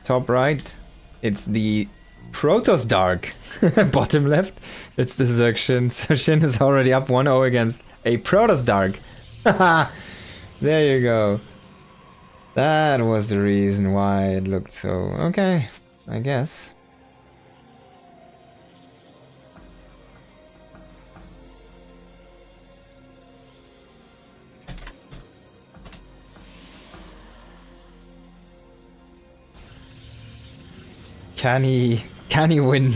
top right, it's the Protoss Dark. Bottom left, it's the Zerg Shin. So Shin is already up 1-0 against a Protoss Dark. Haha, there you go. That was the reason why it looked so... Okay, I guess. Can he win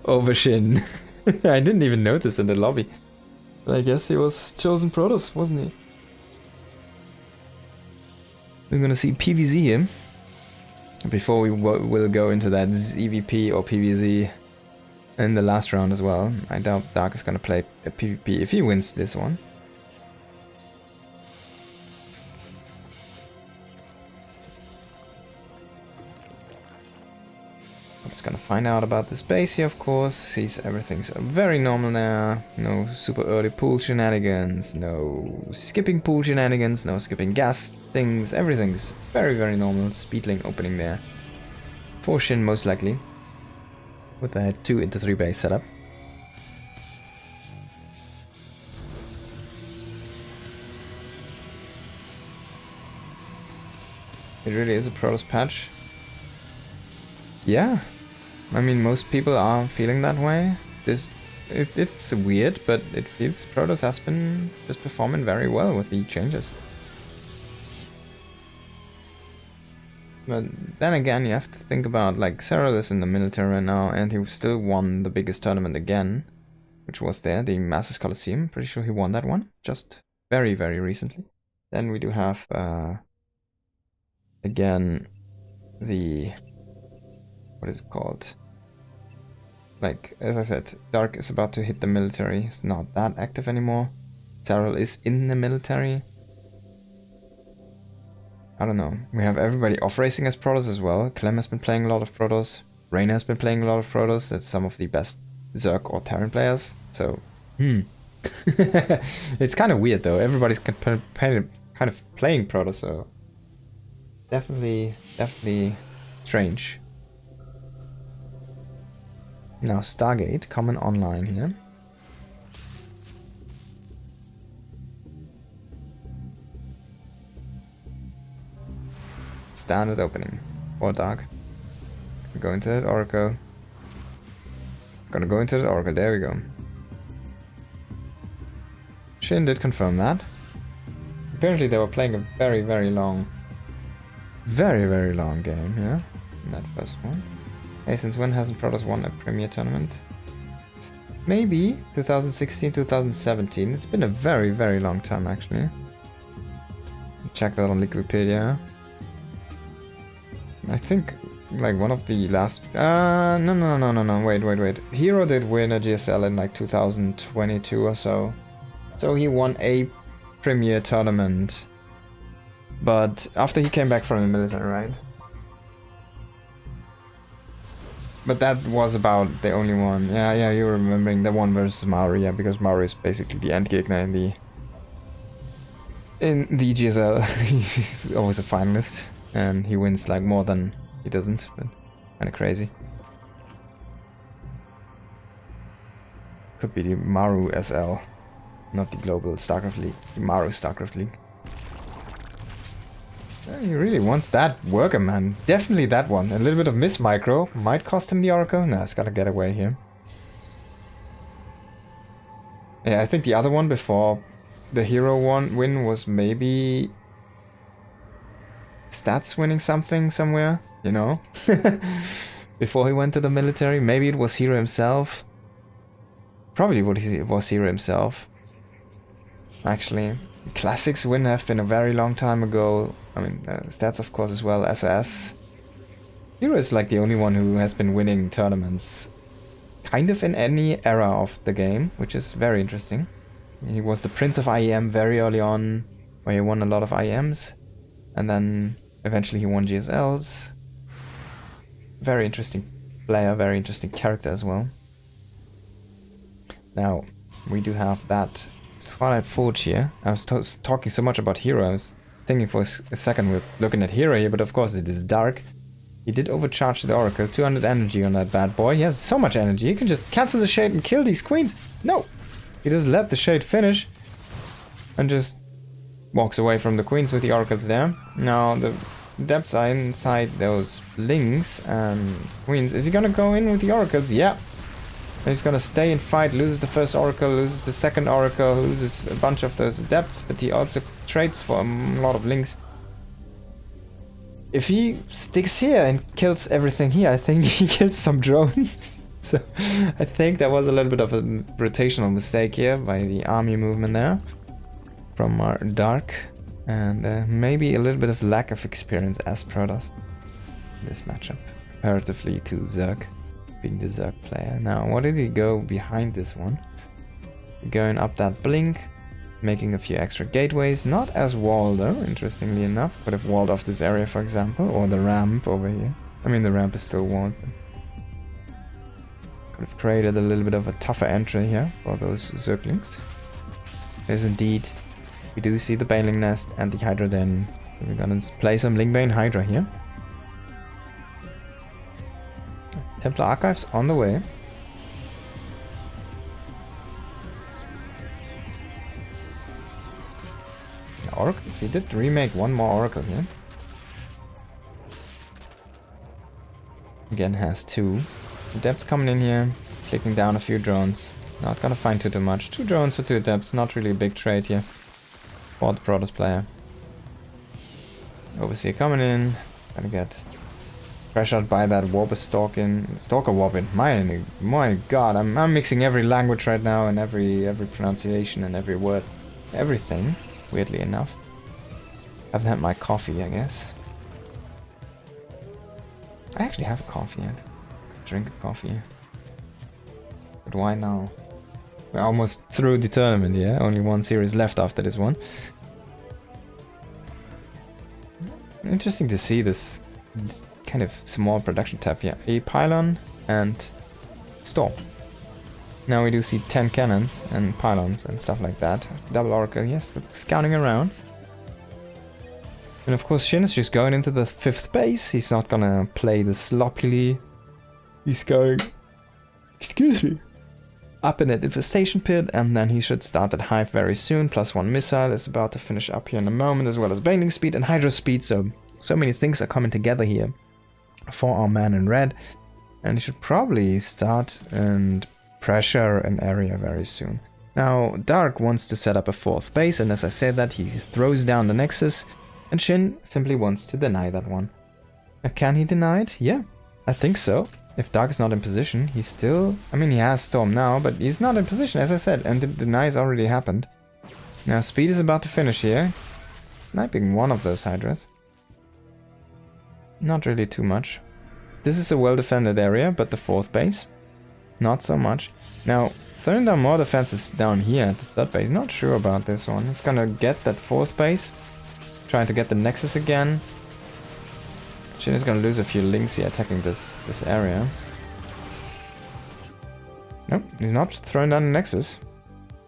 over Shin? I didn't even notice in the lobby. But I guess he was chosen Protoss, wasn't he? We're gonna see PvZ here. Before we will go into that ZVP or PvZ in the last round as well. I doubt Dark is gonna play a PvP if he wins this one. I'm just gonna find out about this base here, of course. Sees everything's very normal now. No super early pool shenanigans, no skipping pool shenanigans, no skipping gas things. Everything's very, very normal. Speedling opening there. For Shin, most likely. With the 2 into 3 base setup. It really is a Protoss patch. Yeah. I mean, most people are feeling that way. It's weird, but it feels Protoss has been just performing very well with the changes. But then again, you have to think about, like, Cyril is in the military right now, and he still won the biggest tournament again, which was there, the Masters Coliseum. Pretty sure he won that one, just very, very recently. Then we do have, again, the... What is it called? Like, as I said, Dark is about to hit the military. It's not that active anymore. Cyril is in the military. I don't know. We have everybody off-racing as Protoss as well. Clem has been playing a lot of Protoss. Reyna has been playing a lot of Protoss. That's some of the best Zerg or Terran players. So, it's kind of weird though. Everybody's kind of playing Protoss, so... Definitely strange. Now Stargate, coming online here. Standard opening. Or Dark. Gonna go into that Oracle. Gonna go into that Oracle, there we go. Shin did confirm that. Apparently they were playing a very, very long game here. In that first one. Hey, since when hasn't Protoss won a Premier tournament? Maybe 2016, 2017. It's been a very, very long time actually. Check that on Wikipedia. I think like one of the last... no, wait. Hero did win a GSL in like 2022 or so. So he won a Premier tournament. But after he came back from the military, right? But that was about the only one. Yeah, you're remembering the one versus Maru, yeah, because Maru is basically the end Gegner in the GSL. He's always a finalist, and he wins like more than he doesn't, but kinda crazy. Could be the Maru SL, not the global StarCraft League, the Maru StarCraft League. He really wants that worker, man. Definitely that one. A little bit of miss micro. Might cost him the Oracle. No, it's gotta get away here. Yeah, I think the other one before the hero win was maybe... Stats winning something somewhere, you know? Before he went to the military. Maybe it was Hero himself. Probably it was Hero himself. Actually. Classics win have been a very long time ago. I mean, stats of course as well, SOS. Hero is like the only one who has been winning tournaments kind of in any era of the game, which is very interesting. He was the Prince of IEM very early on, where he won a lot of IEMs, and then eventually he won GSLs. Very interesting player, very interesting character as well. Now, we do have that Twilight Forge here. I was talking so much about Hero, I was thinking for a second we're looking at Hero here, but of course it is Dark. He did overcharge the Oracle. 200 energy on that bad boy. He has so much energy. He can just cancel the Shade and kill these queens. No! He just let the Shade finish. And just walks away from the queens with the Oracles there. Now the depths are inside those links and queens. Is he gonna go in with the Oracles? Yeah. And he's gonna stay and fight. Loses the first Oracle, loses the second Oracle, loses a bunch of those depths. But he also trades for a lot of links. If he sticks here and kills everything here, I think he kills some drones. So I think that was a little bit of a rotational mistake here by the army movement there from our Dark. And maybe a little bit of lack of experience as Protoss in this matchup. Comparatively to Zerg, being the Zerg player. Now, what did he go behind this one? Going up that blink. Making a few extra gateways, not as wall though, interestingly enough. Could have walled off this area, for example, or the ramp over here. I mean, the ramp is still walled. Could have created a little bit of a tougher entry here for those Zerglings. Yes, indeed. We do see the Baneling Nest and the Hydra Den. We're gonna play some Lingbane Hydra here. Templar Archives on the way. Oracles. He did remake one more Oracle here. Again has two. The Depths coming in here, clicking down a few drones. Not gonna find too much. 2 drones for 2 Depths, not really a big trade here for the Protoss player. Overseer coming in, gonna get pressured by that Stalker Warp in. My god, I'm mixing every language right now and every pronunciation and every word. Everything. Weirdly enough. Haven't had my coffee, I guess. I actually have a coffee yet. Drink a coffee. But why now? We're almost through the tournament, yeah? Only one series left after this one. Interesting to see this kind of small production tab here. A pylon and storm. Now we do see 10 cannons and pylons and stuff like that. Double Oracle, yes, scouting around. And of course Shin is just going into the 5th base. He's not gonna play this sloppily. He's going, excuse me, up in that infestation pit, and then he should start that hive very soon. +1 missile is about to finish up here in a moment, as well as Baneling speed and Hydra speed. So many things are coming together here for our man in red. And he should probably start and pressure an area very soon. Now, Dark wants to set up a 4th base, and as I said that, he throws down the Nexus, and Shin simply wants to deny that one. Can he deny it? Yeah, I think so. If Dark is not in position, he's still... I mean, he has Storm now, but he's not in position, as I said, and the deny has already happened. Now, Speed is about to finish here. Sniping one of those Hydras. Not really too much. This is a well-defended area, but the 4th base... not so much. Now, throwing down more defenses down here at the 3rd base. Not sure about this one. It's gonna get that 4th base. Trying to get the Nexus again. Shin is gonna lose a few links here attacking this area. Nope, he's not throwing down the Nexus.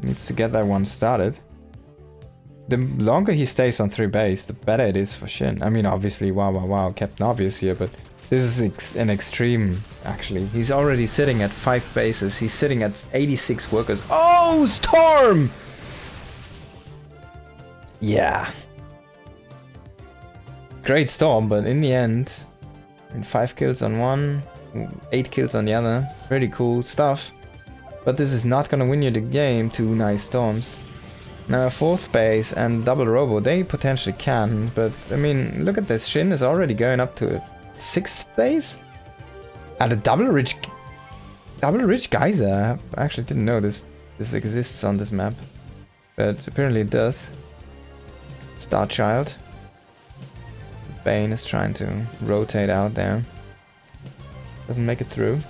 Needs to get that one started. The longer he stays on 3 base, the better it is for Shin. I mean, obviously, wow, Captain Obvious here, but this is an extreme, actually. He's already sitting at 5 bases. He's sitting at 86 workers. Oh, Storm! Yeah. Great Storm, but in the end, 5 kills on one, 8 kills on the other. Pretty cool stuff. But this is not gonna win you the game, 2 nice Storms. Now a 4th base and double Robo, they potentially can, but I mean, look at this. Shin is already going up to a 6th base? At a double Ridge Geyser. I actually didn't know this exists on this map. But apparently it does. Starchild. Bane is trying to rotate out there. Doesn't make it through.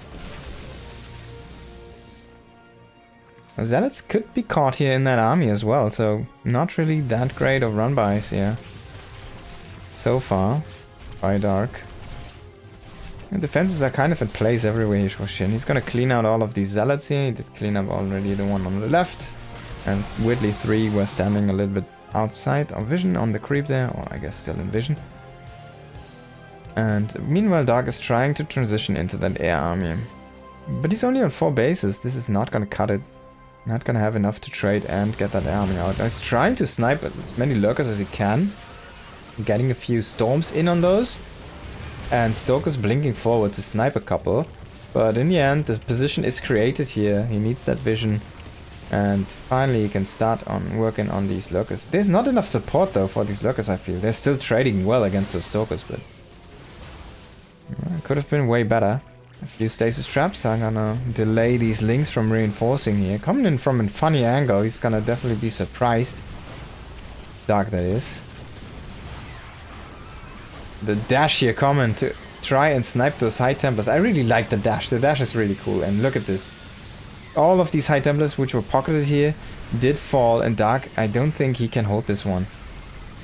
Zealots could be caught here in that army as well, so not really that great of run-bys here. So far, by Dark. And defenses are kind of in place everywhere for Shin. He's gonna clean out all of these Zealots here. He did clean up already the one on the left. And weirdly 3 were standing a little bit outside of vision on the creep there, or I guess still in vision. And meanwhile, Dark is trying to transition into that air army. But he's only on 4 bases. This is not gonna cut it. Not gonna have enough to trade and get that air army out. He's trying to snipe as many lurkers as he can. Getting a few storms in on those. And Stoker's blinking forward to snipe a couple. But in the end, the position is created here. He needs that vision. And finally he can start on working on these lurkers. There's not enough support though for these lurkers, I feel. They're still trading well against those Stokers, but could have been way better. A few stasis traps. I'm gonna delay these links from reinforcing here. Coming in from a funny angle, he's gonna definitely be surprised. Dark, that is. The dash here coming to try and snipe those High Templars. I really like the dash. The dash is really cool. And look at this. All of these High Templars which were pocketed here did fall, and Dark, I don't think he can hold this one.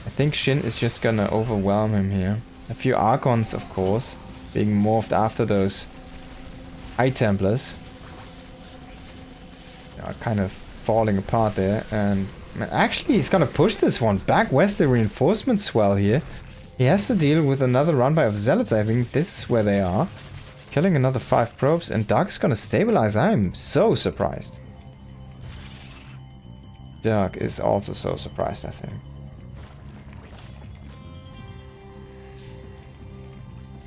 I think Shin is just gonna overwhelm him here. A few Archons, of course, being morphed after those High Templars. They are kind of falling apart there, and actually he's gonna push this one back west, the reinforcement swell here. He has to deal with another run by of Zealots. I think this is where they are. Killing another 5 probes, and Dark's gonna stabilize. I'm so surprised. Dark is also so surprised, I think.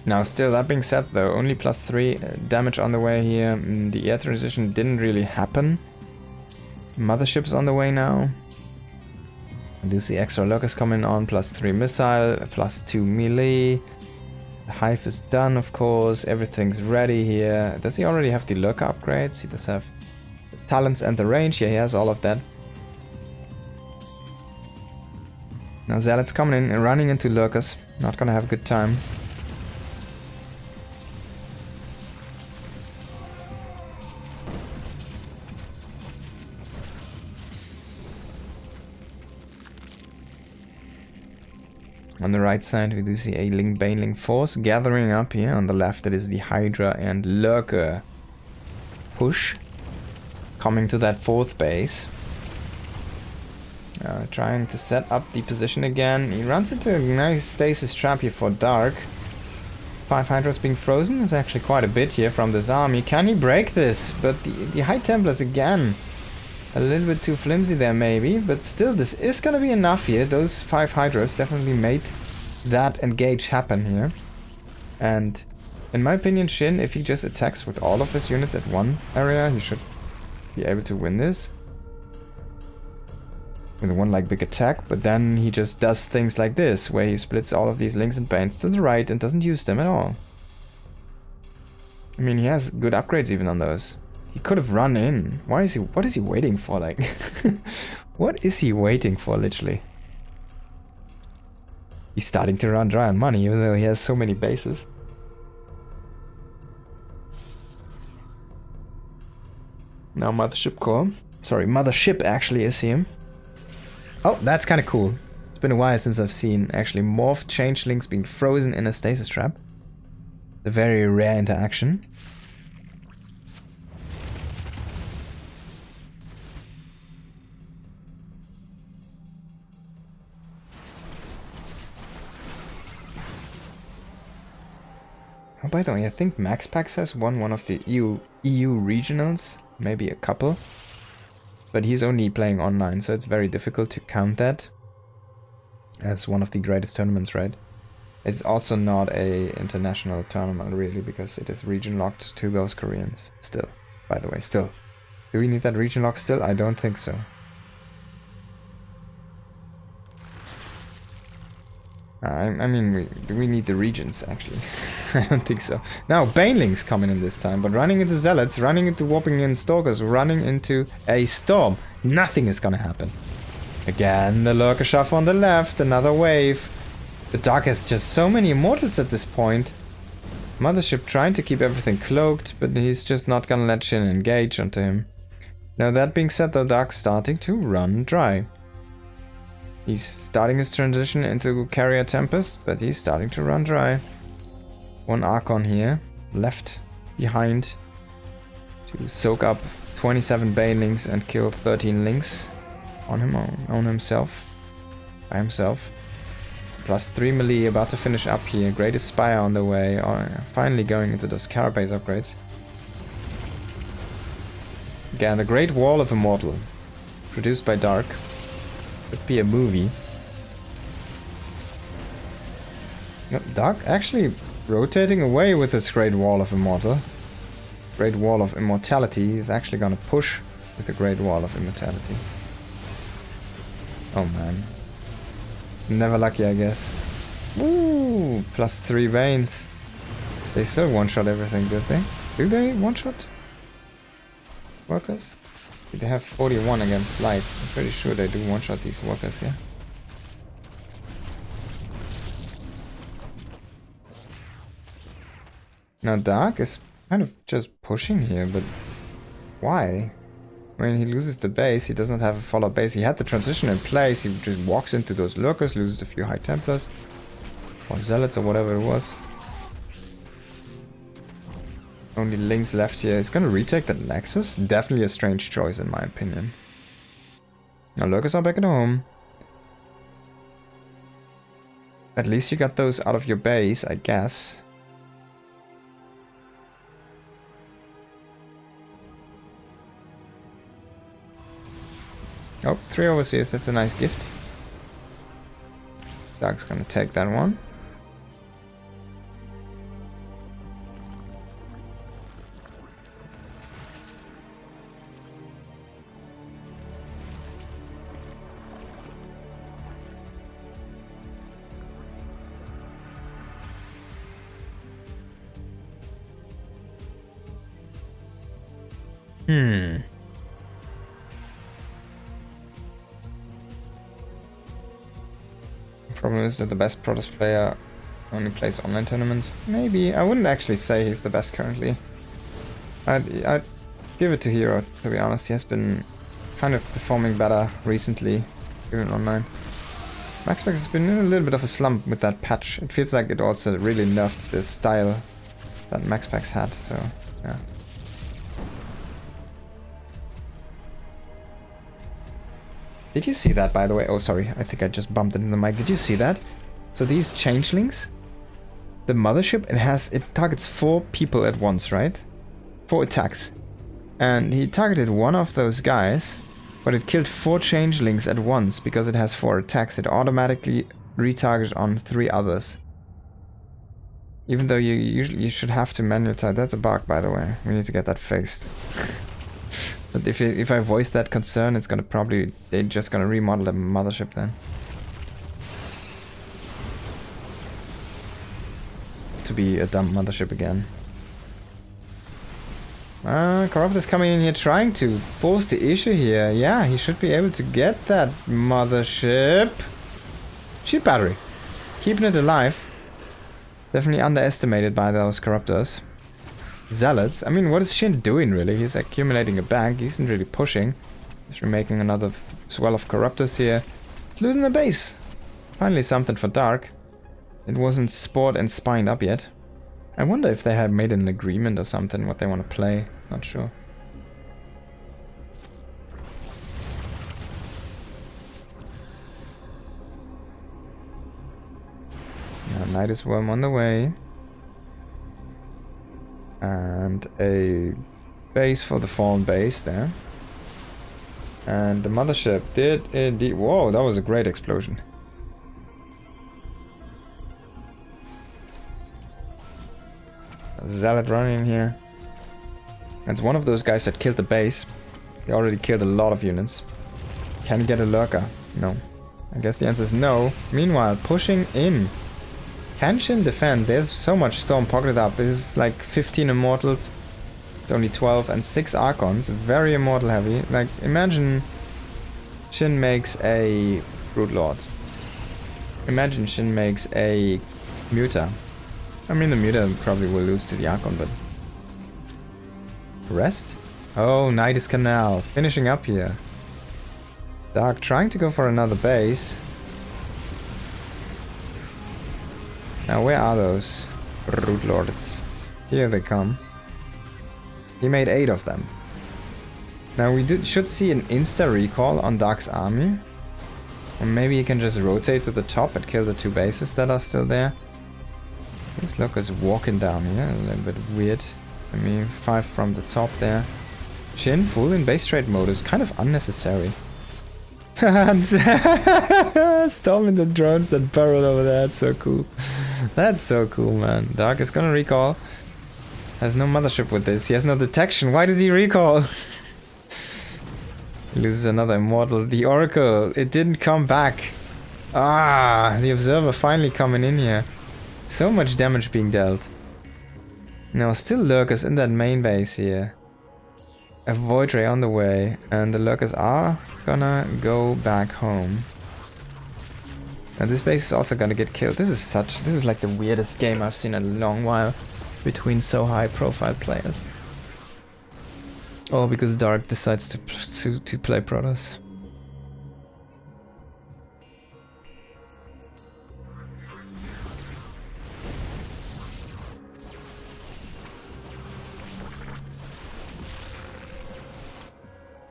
Now, still, that being said, though, only +3 damage on the way here. The air transition didn't really happen. Mothership's on the way now. I do see extra lurkers coming on, +3 missile, +2 melee. The hive is done, of course. Everything's ready here. Does he already have the lurker upgrades? He does have the talents and the range. Yeah, he has all of that. Now Zealot's coming in and running into lurkers. Not gonna have a good time. On the right side, we do see a Baneling force gathering up here. On the left, it is the Hydra and Lurker push. Coming to that 4th base. Trying to set up the position again. He runs into a nice stasis trap here for Dark. 5 Hydras being frozen is actually quite a bit here from this army. Can he break this? But the High Templars again. A little bit too flimsy there maybe, but still this is gonna be enough here. Those 5 Hydras definitely made that engage happen here. And in my opinion, Shin, if he just attacks with all of his units at one area, he should be able to win this. With one like big attack, but then he just does things like this, where he splits all of these links and banes to the right and doesn't use them at all. I mean, he has good upgrades even on those. He could have run in. What is he waiting for, like? What is he waiting for, literally? He's starting to run dry on money, even though he has so many bases. Now Mothership Core. Sorry, Mothership actually is here. Oh, that's kind of cool. It's been a while since I've seen actually morphed changelings being frozen in a stasis trap. A very rare interaction. Oh, by the way, I think MaxPax has won one of the EU regionals, maybe a couple. But he's only playing online, so it's very difficult to count that as one of the greatest tournaments, right? It's also not a international tournament, really, because it is region locked to those Koreans. Still, by the way, still. Do we need that region lock still? I don't think so. I mean, we need the regions, actually. I don't think so. Now, Banelings coming in this time, but running into Zealots, running into Warping in Stalkers, running into a Storm. Nothing is gonna happen. Again, the Lurker Shove on the left, another wave. The Dark has just so many Immortals at this point. Mothership trying to keep everything cloaked, but he's just not gonna let Shin engage onto him. Now, that being said, the Dark's starting to run dry. He's starting his transition into Carrier Tempest, but he's starting to run dry. One Archon here, left behind to soak up 27 Banelings and kill 13 Links on himself, by himself. +3 melee, about to finish up here. Greatest Spire on the way. Oh, finally going into those Carapace upgrades. Again, the Great Wall of Immortal. Produced by Dark. Could be a movie. Dark actually rotating away with this Great Wall of Immortal. Great Wall of Immortality is actually gonna push with the Great Wall of Immortality. Oh man. Never lucky, I guess. Ooh, +3 veins. They still one-shot everything, did they? Do they one-shot workers? They have 41 against light. I'm pretty sure they do one-shot these workers, yeah? Now Dark is kind of just pushing here, but why? When he loses the base, he does not have a follow base. He had the transition in place, he just walks into those lurkers, loses a few High Templars. Or Zealots or whatever it was. Only Lings left here. He's gonna retake that Nexus. Definitely a strange choice in my opinion. Now lurkers are back at home. At least you got those out of your base, I guess. Oh, 3 overseers, that's a nice gift. Dark's gonna take that one. Problem is that the best Protoss player only plays online tournaments. Maybe. I wouldn't actually say he's the best currently. I'd give it to Hero, to be honest. He has been kind of performing better recently, even online. MaxPax has been in a little bit of a slump with that patch. It feels like it also really nerfed the style that MaxPax had, so yeah. Did you see that, by the way? Oh, sorry. I think I just bumped into the mic. Did you see that? So these changelings, the mothership, it targets 4 people at once, right? 4 attacks. And he targeted one of those guys, but it killed 4 changelings at once because it has 4 attacks. It automatically retargeted on 3 others. Even though you should have to manual target. That's a bug, by the way. We need to get that fixed. But if I voice that concern, it's gonna they're just gonna remodel the mothership then. To be a dumb mothership again. Corrupt is coming in here trying to force the issue here. Yeah, he should be able to get that mothership. Shield battery. Keeping it alive. Definitely underestimated by those corruptors. Zealots. I mean, what is Shin doing really? He's accumulating a bank. He isn't really pushing. He's remaking another swell of corruptors here. He's losing a base. Finally something for Dark. It wasn't spored and spined up yet. I wonder if they have made an agreement or something, what they want to play. Not sure. Now, Nidus Worm on the way. And a base for the fallen base there. And the mothership did indeed... Whoa, that was a great explosion. A Zealot running in here. That's one of those guys that killed the base. He already killed a lot of units. Can he get a lurker? No. I guess the answer is no. Meanwhile, pushing in. Can Shin defend? There's so much storm pocketed up. This is like 15 immortals. It's only 12 and 6 archons. Very immortal heavy. Like, imagine Shin makes a Broodlord. Imagine Shin makes a Muta. I mean, the Muta probably will lose to the archon, but... Rest? Oh, Nidus Canal. Finishing up here. Dark trying to go for another base. Now, where are those Broodlords? Here they come. He made 8 of them. Now, we should see an insta-recall on Dark's army. Or maybe he can just rotate to the top and kill the 2 bases that are still there. This Lurker's walking down here, a little bit weird. I mean, 5 from the top there. Shin full in base trade mode is kind of unnecessary. Storming the drones that burrowed over there, that's so cool. That's so cool, man. Dark is gonna recall. Has no mothership with this. He has no detection. Why did he recall? He loses another immortal. The Oracle, it didn't come back. Ah, the Observer finally coming in here. So much damage being dealt. Now, still Lurkers in that main base here. A Void Ray on the way, and the Lurkers are gonna go back home. And this base is also gonna get killed. This is like the weirdest game I've seen in a long while between so high profile players. All because Dark decides to play Protoss.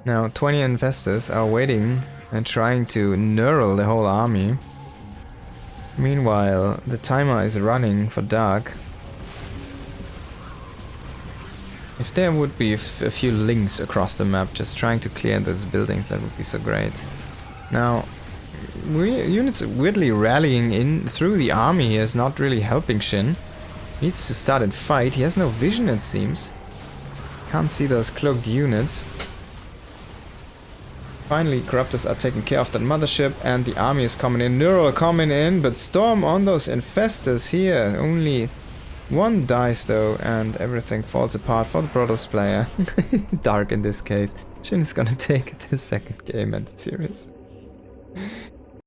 Now 20 investors are waiting and trying to neural the whole army. Meanwhile, the timer is running for Dark. If there would be a few links across the map just trying to clear those buildings, that would be so great. Now, units weirdly rallying in through the army here is not really helping Shin. Needs to start and fight. He has no vision, it seems. Can't see those cloaked units. Finally, Corruptors are taking care of that mothership and the army is coming in. Neural coming in, but Storm on those infestors here. Only 1 dies though, and everything falls apart for the Protoss player. Dark in this case. Shin is gonna take the second game and it's serious.